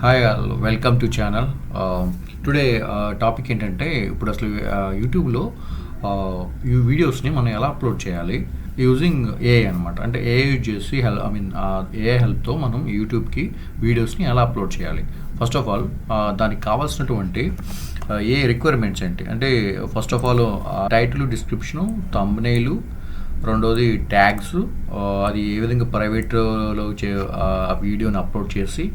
Hi all, welcome to channel. Today topic ఏంటంటే ఇప్పుడు అసలు యూట్యూబ్లో ఈ వీడియోస్ని మనం ఎలా అప్లోడ్ చేయాలి యూజింగ్ ఏఐ అనమాట. అంటే ఏఐ యూజ్ చేసి ఏఐ హెల్ప్తో మనం యూట్యూబ్కి వీడియోస్ని ఎలా అప్లోడ్ చేయాలి. ఫస్ట్ ఆఫ్ ఆల్ దానికి కావాల్సినటువంటి ఏ రిక్వైర్మెంట్స్ ఏంటి అంటే, first of all title, description, thumbnail, రెండోది ట్యాగ్స్, అది ఏ విధంగా ప్రైవేట్లో ఆ వీడియోని అప్లోడ్ చేసి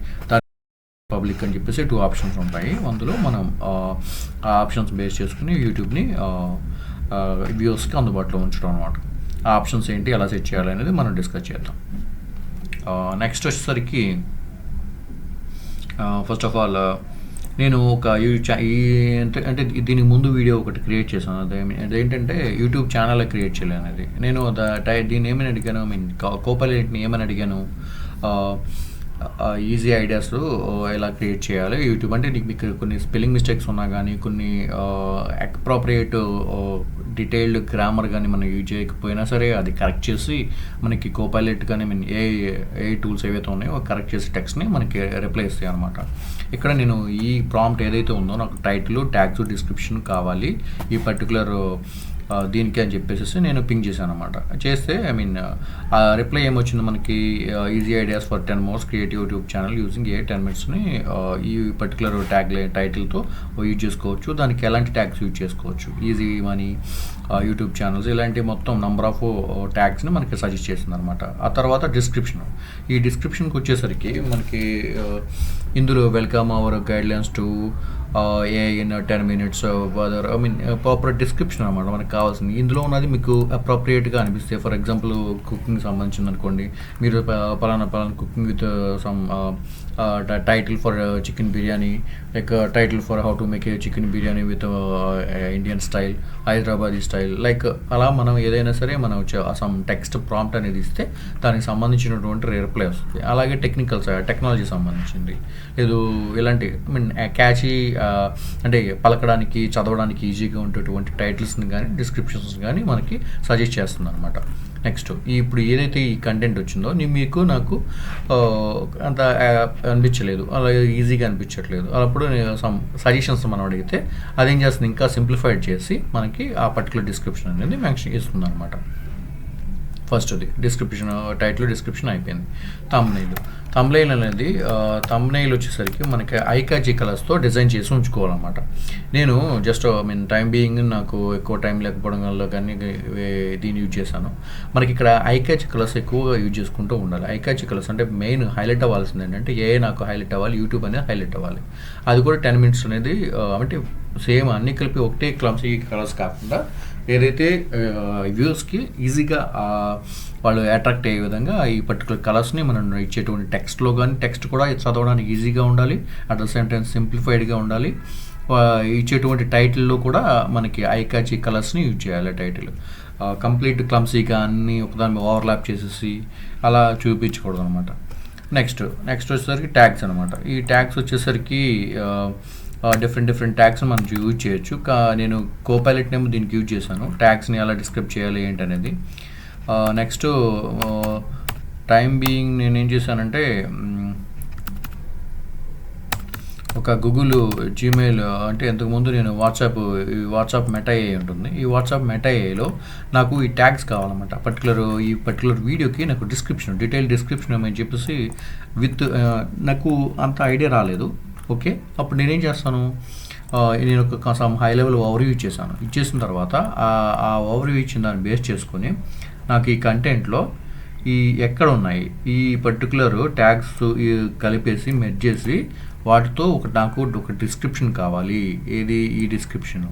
పబ్లిక్ అని చెప్పేసి 2 ఆప్షన్స్ ఉంటాయి. అందులో మనం ఆ ఆప్షన్స్ బేస్ చేసుకుని యూట్యూబ్ని వ్యూస్కి అందుబాటులో ఉంచడం అనమాట. ఆ ఆప్షన్స్ ఏంటి, ఎలా సెట్ చేయాలి అనేది మనం డిస్కస్ చేద్దాం. నెక్స్ట్ వచ్చేసరికి ఫస్ట్ ఆఫ్ ఆల్ నేను ఒక అంటే దీనికి ముందు వీడియో ఒకటి క్రియేట్ చేశాను. అదేంటంటే యూట్యూబ్ ఛానల్ క్రియేట్ చేయాలి అనేది. నేను దీన్ని ఏమని అడిగాను, కోపైలట్ని ఏమని అడిగాను, ఈజీ ఐడియాస్ ఎలా క్రియేట్ చేయాలి యూట్యూబ్. అంటే మీకు కొన్ని స్పెల్లింగ్ మిస్టేక్స్ ఉన్నా కానీ, కొన్ని అప్రోప్రియేట్ డీటెయిల్డ్ గ్రామర్ కానీ మనం యూజ్ చేయకపోయినా సరే అది కరెక్ట్ చేసి మనకి కోపైలట్ కానీ ఏ టూల్స్ ఏవైతే ఉన్నాయో కరెక్ట్ చేసి టెక్స్ట్ని మనకి రిప్లై ఇస్తాయి అనమాట. ఇక్కడ నేను ఈ ప్రాంప్ట్ ఏదైతే ఉందో, నాకు టైటిల్, ట్యాగ్స్, డిస్క్రిప్షన్ కావాలి ఈ పర్టికులర్ దీనికి అని చెప్పేసి నేను పింగ్ చేశాను అనమాట. చేస్తే రిప్లై ఏమొచ్చింది మనకి, easy ideas for 10 more creative YouTube channel using 10 మినిట్స్ని ఈ పర్టికులర్ టైటిల్తో యూజ్ చేసుకోవచ్చు. దానికి ఎలాంటి ట్యాగ్స్ యూజ్ చేసుకోవచ్చు, ఈజీ మనీ, యూట్యూబ్ ఛానల్స్, ఇలాంటి మొత్తం నంబర్ ఆఫ్ ట్యాగ్స్ని మనకి సజెస్ట్ చేస్తుంది అనమాట. ఆ తర్వాత డిస్క్రిప్షన్. ఈ డిస్క్రిప్షన్కి వచ్చేసరికి మనకి ఇందులో welcome our guidelines to A in 10 minutes proper description అనమాట మనకు కావాల్సింది. ఇందులో ఉన్నది మీకు అప్రోప్రియేట్గా అనిపిస్తే, ఫర్ ఎగ్జాంపుల్ కుకింగ్ సంబంధించింది అనుకోండి, మీరు పలానా cooking with some title for chicken biryani, like title for how to make a chicken biryani with Indian style, Hyderabadi style, like అలా మనం ఏదైనా సరే మనం సమ్ టెక్స్ట్ ప్రాంప్ట్ అనేది ఇస్తే దానికి సంబంధించినటువంటి రిప్లై వస్తుంది. అలాగే టెక్నాలజీ సంబంధించింది, లేదు ఇలాంటి క్యాచీ అంటే పలకడానికి, చదవడానికి ఈజీగా ఉండేటువంటి టైటిల్స్ని కానీ డిస్క్రిప్షన్స్ కానీ మనకి సజెస్ట్ చేస్తుంది అనమాట. నెక్స్ట్ ఇప్పుడు ఏదైతే ఈ కంటెంట్ వచ్చిందో నాకు అంత అనిపించలేదు, అలా ఈజీగా అనిపించట్లేదు. అప్పుడు సమ్ సజెషన్స్ మనం అడిగితే అదేం చేస్తుంది, ఇంకా సింప్లిఫైడ్ చేసి మనకి ఆ పర్టికులర్ డిస్క్రిప్షన్ అనేది మెన్షన్ ఇస్తుంది అనమాట. ఫస్ట్ది డిస్క్రిప్షన్, టైటిల్, డిస్క్రిప్షన్ అయిపోయింది. థంబ్నెయిల్ అనేది థంబ్నెయిల్ వచ్చేసరికి మనకి ఐకాజీ కలర్స్తో డిజైన్ చేసి ఉంచుకోవాలన్నమాట. నేను జస్ట్ టైం బీయింగ్ నాకు ఎక్కువ టైం లేకపోవడం వల్ల కానీ దీన్ని యూజ్ చేశాను. మనకి ఇక్కడ ఐకాజీ కలర్స్ ఎక్కువగా యూజ్ చేసుకుంటూ ఉండాలి. ఐకాజీ కలర్స్ అంటే మెయిన్ హైలైట్ అవ్వాల్సింది ఏంటంటే నాకు హైలైట్ అవ్వాలి, యూట్యూబ్ అనేది హైలైట్ అవ్వాలి. అది కూడా 10 మినిట్స్ అనేది అంటే సేమ్ అన్నీ కలిపి ఒకటే క్లమ్సీ కలర్స్ కాకుండా ఏదైతే వ్యూస్కి ఈజీగా వాళ్ళు అట్రాక్ట్ అయ్యే విధంగా ఈ పర్టికులర్ కలర్స్ని మనం ఇచ్చేటువంటి టెక్స్ట్లో కానీ, టెక్స్ట్ కూడా చదవడానికి ఈజీగా ఉండాలి, అట్ ద సేమ్ టైం సింప్లిఫైడ్గా ఉండాలి. ఇచ్చేటువంటి టైటిల్లో కూడా మనకి ఐకాచీ కలర్స్ని యూజ్ చేయాలి. టైటిల్ కంప్లీట్ క్లమ్సీగా అన్నీ ఒకదాని ఓవర్లాప్ చేసేసి అలా చూపించకూడదు అనమాట. నెక్స్ట్ వచ్చేసరికి ట్యాగ్స్ అనమాట. ఈ ట్యాగ్స్ వచ్చేసరికి డిఫరెంట్ ట్యాగ్స్ మనం యూజ్ చేయొచ్చు. నేను కోపైలట్ నేమ్ దీనికి యూజ్ చేశాను, ట్యాగ్స్ని ఎలా డిస్క్రైబ్ చేయాలి ఏంటనేది. నెక్స్ట్ టైం బీయింగ్ నేనేం చేశానంటే ఒక గూగుల్ జీమెయిల్, అంటే ఇంతకుముందు నేను వాట్సాప్ మెటా ఏఐ ఉంటుంది, ఈ వాట్సాప్ మెటా ఏఐలో నాకు ఈ ట్యాగ్స్ కావాలన్నమాట. ఈ పర్టికులర్ వీడియోకి నాకు డీటెయిల్ డిస్క్రిప్షన్ ఏమని చెప్పేసి నాకు అంత ఐడియా రాలేదు. ఓకే, అప్పుడు నేనేం చేస్తాను, నేను ఒక సమ్ హై లెవెల్ ఓవర్వ్యూ ఇచ్చేసిన తర్వాత ఆ ఓవర్వ్యూ ఇచ్చిన దాన్ని బేస్ చేసుకొని నాకు ఈ కంటెంట్లో ఎక్కడ ఉన్నాయి ఈ పర్టికులర్ ట్యాగ్స్ కలిపేసి మెర్జ్ చేసి వాటితో నాకు ఒక డిస్క్రిప్షన్ కావాలి. ఏది ఈ డిస్క్రిప్షన్,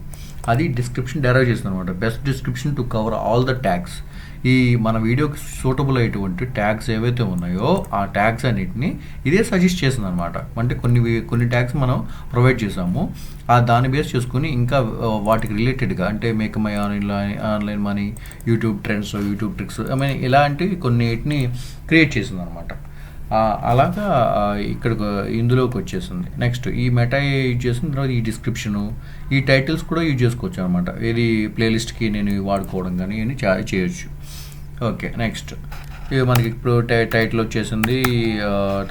అది డిస్క్రిప్షన్ డెరైవ్ చేస్తుంది అనమాట. Best description to cover all the tags. ఈ మన వీడియోకి సూటబుల్ అయ్యేటువంటి ట్యాగ్స్ ఏవైతే ఉన్నాయో ఆ ట్యాగ్స్ అన్నిటిని ఇదే సజెస్ట్ చేస్తుంది అనమాట. అంటే కొన్ని ట్యాగ్స్ మనం ప్రొవైడ్ చేసాము, దాన్ని బేస్ చేసుకుని ఇంకా వాటికి రిలేటెడ్గా అంటే make my online money, YouTube trends, YouTube tricks, ఇలాంటివి కొన్నిటిని క్రియేట్ చేసింది అనమాట. అలాగా ఇందులోకి వచ్చేసింది. నెక్స్ట్ ఈ మెటా యూజ్ చేసిన తర్వాత ఈ డిస్క్రిప్షను, ఈ టైటిల్స్ కూడా యూజ్ చేసుకోవచ్చు అనమాట. ఇది ప్లేలిస్ట్కి నేను వాడుకోవడం కానీ చేయొచ్చు. ఓకే, నెక్స్ట్ ఇవి మనకి ఇప్పుడు టైటిల్ వచ్చేసింది,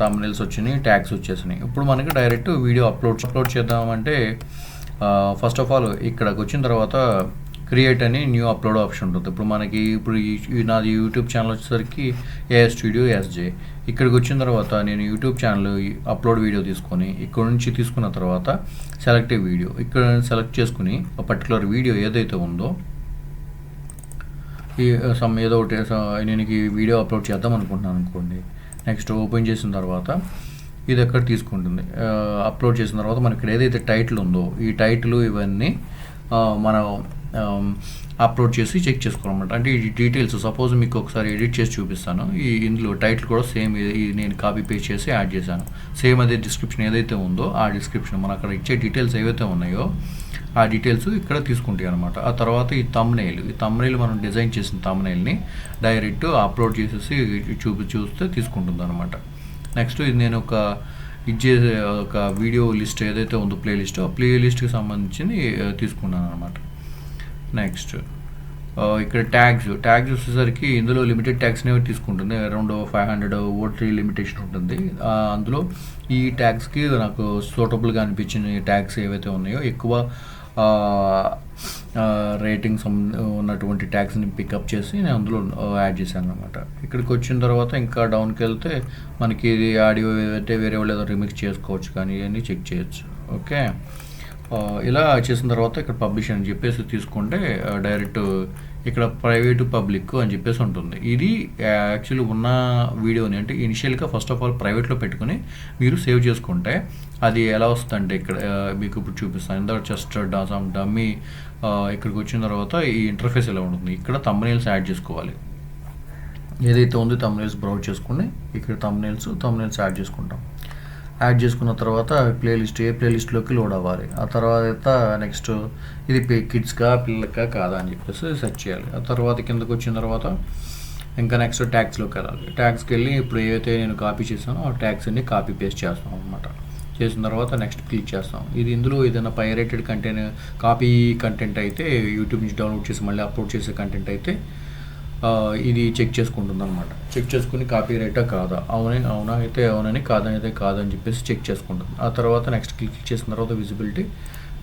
థంబ్నెయిల్స్ వచ్చినాయి, ట్యాగ్స్ వచ్చేసినాయి. ఇప్పుడు మనకి డైరెక్ట్ వీడియో అప్లోడ్ చేద్దామంటే ఫస్ట్ ఆఫ్ ఆల్ ఇక్కడికి వచ్చిన తర్వాత క్రియేట్ అని న్యూ అప్లోడ్ ఆప్షన్ ఉంటుంది. ఇప్పుడు మనకి నాది యూట్యూబ్ ఛానల్ వచ్చేసరికి ఏఎస్ స్టూడియో ఎస్జే. ఇక్కడికి వచ్చిన తర్వాత నేను యూట్యూబ్ ఛానల్ అప్లోడ్ వీడియో తీసుకొని ఇక్కడ నుంచి తీసుకున్న తర్వాత సెలెక్ట్ వీడియో ఇక్కడ సెలెక్ట్ చేసుకుని పర్టికులర్ వీడియో ఏదైతే ఉందో ఏదో ఒకటి నేను ఈ వీడియో అప్లోడ్ చేద్దాం అనుకుంటున్నాను అనుకోండి. నెక్స్ట్ ఓపెన్ చేసిన తర్వాత ఇది ఎక్కడ తీసుకుంటుంది, అప్లోడ్ చేసిన తర్వాత మనకి ఇక్కడ ఏదైతే టైటిల్ ఉందో ఈ టైటిల్ ఇవన్నీ మనం అప్లోడ్ చేసి చెక్ చేసుకోవాలన్నమాట. అంటే ఈ డీటెయిల్స్ సపోజ్ మీకు ఒకసారి ఎడిట్ చేసి చూపిస్తాను. ఇందులో టైటిల్ కూడా సేమ్ నేను కాపీ పేస్ట్ చేసి యాడ్ చేశాను. సేమ్ అదే డిస్క్రిప్షన్ ఏదైతే ఉందో ఆ డిస్క్రిప్షన్ మనం అక్కడ ఇచ్చే డీటెయిల్స్ ఏవైతే ఉన్నాయో ఆ డీటెయిల్స్ ఇక్కడ తీసుకుంటాయి అనమాట. ఆ తర్వాత ఈ థంబ్నెయిల్ మనం డిజైన్ చేసిన థంబ్నెయిల్ని డైరెక్ట్ అప్లోడ్ చేసేసి చూస్తే తీసుకుంటుంది అనమాట. నెక్స్ట్ ఇది నేను ఒక వీడియో లిస్ట్ ఏదైతే ఉందో ప్లేలిస్ట్, ఆ ప్లేలిస్ట్కి సంబంధించి తీసుకున్నాను అనమాట. నెక్స్ట్ ఇక్కడ ట్యాగ్స్ వచ్చేసరికి ఇందులో లిమిటెడ్ ట్యాగ్స్నే తీసుకుంటుంది. అరౌండ్ 500 ఓట్రీ లిమిటేషన్ ఉంటుంది. అందులో ఈ ట్యాగ్స్కి నాకు సూటబుల్గా అనిపించిన ట్యాగ్స్ ఏవైతే ఉన్నాయో ఎక్కువ రేటింగ్స్ ఉన్నటువంటి ట్యాగ్స్ని పికప్ చేసి నేను అందులో యాడ్ చేశాను అనమాట. ఇక్కడికి వచ్చిన తర్వాత ఇంకా డౌన్కి వెళ్తే మనకి ఇది ఆడియో ఏదైతే వేరే వాళ్ళు ఏదో రిమిక్స్ చేసుకోవచ్చు, కానీ ఇవన్నీ చెక్ చేయొచ్చు. ఓకే, ఇలా చేసిన తర్వాత ఇక్కడ పబ్లిష్ అని చెప్పేసి తీసుకుంటే డైరెక్ట్ ఇక్కడ ప్రైవేటు పబ్లిక్ అని చెప్పేసి ఉంటుంది. ఇది యాక్చువల్లీ ఉన్న వీడియోని అంటే ఇనిషియల్గా ఫస్ట్ ఆఫ్ ఆల్ ప్రైవేట్లో పెట్టుకుని మీరు సేవ్ చేసుకుంటే అది ఎలా వస్తుందంటే ఇక్కడ మీకు ఇప్పుడు చూపిస్తాను. ఇందాక జస్ట్ డమ్మీ ఇక్కడికి వచ్చిన తర్వాత ఈ ఇంటర్ఫేస్ ఎలా ఉంటుంది. ఇక్కడ థంబ్నెయిల్స్ యాడ్ చేసుకోవాలి. ఏదైతే ఉందో థంబ్నెయిల్స్ బ్రౌజ్ చేసుకుని ఇక్కడ థంబ్నెయిల్స్ యాడ్ చేసుకుంటాం. యాడ్ చేసుకున్న తర్వాత ఏ ప్లేలిస్ట్లోకి లోడ్ అవ్వాలి. ఆ తర్వాత నెక్స్ట్ ఇది కిడ్స్కా పిల్లలకా కాదా అని చెప్పేసి సెర్చ్ చేయాలి. ఆ తర్వాత కిందకు వచ్చిన తర్వాత ఇంకా నెక్స్ట్ ట్యాగ్స్లోకి వెళ్ళాలి. ట్యాగ్స్కి వెళ్ళి ఇప్పుడు ఏవైతే నేను కాపీ చేశానో ఆ ట్యాగ్స్ అన్ని కాపీ పేస్ట్ చేస్తాం అనమాట. చేసిన తర్వాత నెక్స్ట్ క్లిక్ చేస్తాం. ఇందులో ఏదైనా పైరేటెడ్ కాపీ కంటెంట్ అయితే యూట్యూబ్ నుంచి డౌన్లోడ్ చేసి మళ్ళీ అప్లోడ్ చేసే కంటెంట్ అయితే ఇది చెక్ చేసుకుంటుంది అనమాట. చెక్ చేసుకుని కాపీ రైటా కాదా, అవునా అయితే అవునని, కాదని అయితే కాదని చెప్పేసి చెక్ చేసుకుంటుంది. ఆ తర్వాత నెక్స్ట్ క్లిక్ చేసిన తర్వాత విజిబిలిటీ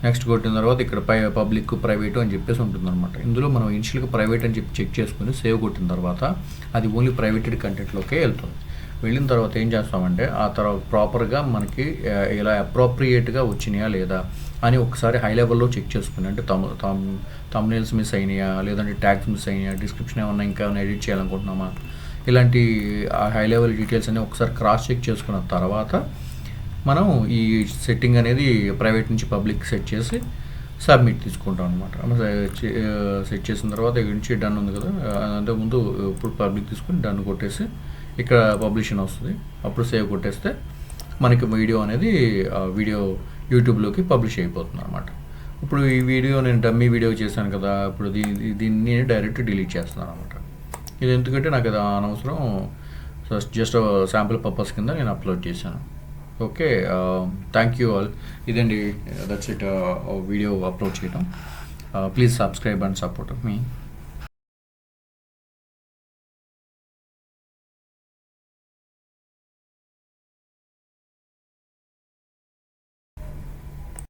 నెక్స్ట్ కొట్టిన తర్వాత ఇక్కడ పబ్లిక్ ప్రైవేటు అని చెప్పేసి ఉంటుందన్నమాట. ఇందులో మనం ఇనిషియల్గా ప్రైవేట్ అని చెప్పి చెక్ చేసుకుని సేవ్ కొట్టిన తర్వాత అది ఓన్లీ ప్రైవేటెడ్ కంటెంట్లోకే వెళ్తుంది. వెళ్ళిన తర్వాత ఏం చేస్తామంటే ఆ తర్వాత ప్రాపర్గా మనకి ఇలా అప్రోప్రియేట్గా వచ్చినాయా లేదా అని ఒకసారి హై లెవెల్లో చెక్ చేసుకుని, అంటే థంబ్నెయిల్స్ మిస్ అయినాయా, లేదంటే ట్యాగ్స్ మిస్ అయినాయా, డిస్క్రిప్షన్ ఏమన్నా ఇంకా ఏమైనా ఎడిట్ చేయాలనుకుంటున్నామా, ఇలాంటి హై లెవెల్ డీటెయిల్స్ అన్ని ఒకసారి క్రాస్ చెక్ చేసుకున్న తర్వాత మనం ఈ సెట్టింగ్ అనేది ప్రైవేట్ నుంచి పబ్లిక్ సెట్ చేసి సబ్మిట్ తీసుకుంటాం అనమాట. సెట్ చేసిన తర్వాత ఇక్కడ నుంచి డన్ ఉంది కదా, అంటే ముందు ఇప్పుడు పబ్లిక్ తీసుకుని డన్ కొట్టేసి ఇక్కడ పబ్లిషన్ వస్తుంది. అప్పుడు సేవ్ కొట్టేస్తే మనకి వీడియో యూట్యూబ్లోకి పబ్లిష్ అయిపోతుంది అనమాట. ఇప్పుడు ఈ వీడియో నేను డమ్మీ వీడియో చేశాను కదా, ఇప్పుడు దీన్ని డైరెక్ట్ డిలీట్ చేస్తున్నాను అనమాట. ఇది ఎందుకంటే నాకు అది అనవసరం, జస్ట్ శాంపుల్ పర్పస్ కింద నేను అప్లోడ్ చేశాను. Okay, thank you all. ఇదండి, దట్స్ ఇట్ వీడియో అప్లోడ్ చేయడం. Please subscribe and support me.